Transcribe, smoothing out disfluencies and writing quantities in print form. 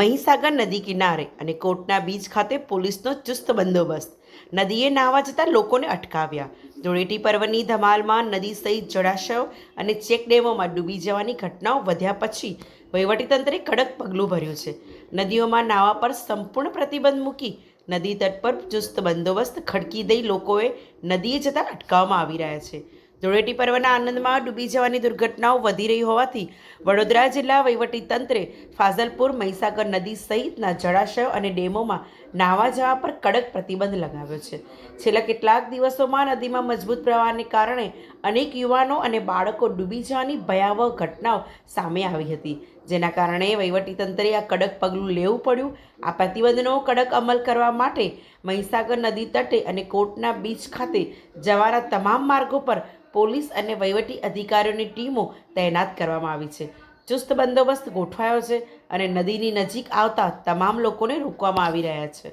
મહીસાગર નદી કિનારે અને કોટના બીચ ખાતે પોલીસનો ચુસ્ત બંદોબસ્ત. નદીએ નાહવા જતા લોકોને અટકાવ્યા. ધૂળેટી પર્વની ધમાલમાં નદી સહિત જળાશયો અને ચેકડેમોમાં ડૂબી જવાની ઘટનાઓ વધ્યા પછી વહીવટીતંત્રે કડક પગલું ભર્યું છે. નદીઓમાં નાહવા પર સંપૂર્ણ પ્રતિબંધ મૂકી નદી તટ પર ચુસ્ત બંદોબસ્ત ખડકી દઈ લોકોએ નદીએ જતા અટકાવવામાં આવી રહ્યા છે. ધૂળેટી પર્વના આનંદમાં ડૂબી જવાની દુર્ઘટનાઓ વધી રહી હોવાથી વડોદરા જિલ્લા વહીવટીતંત્રે ફાઝલપુર મહીસાગર નદી સહિતના જળાશયો અને ડેમોમાં નાહવા જવા પર કડક પ્રતિબંધ લગાવ્યો છે. છેલ્લા કેટલાક દિવસોમાં નદીમાં મજબૂત પ્રવાહને કારણે અનેક યુવાનો અને બાળકો ડૂબી જવાની ભયાવહ ઘટનાઓ સામે આવી હતી, જેના કારણે વહીવટીતંત્રે આ કડક પગલું લેવું પડ્યું. આ પ્રતિબંધનો કડક અમલ કરવા માટે મહીસાગર નદી તટે અને કોટના બીચ ખાતે જવાના તમામ માર્ગો પર પોલીસ અને વહીવટી અધિકારીઓની ટીમો તૈનાત કરવામાં આવી છે. ચુસ્ત બંદોબસ્ત ગોઠવાયો છે અને નદીની નજીક આવતા તમામ લોકોને રોકવામાં આવી રહ્યા છે.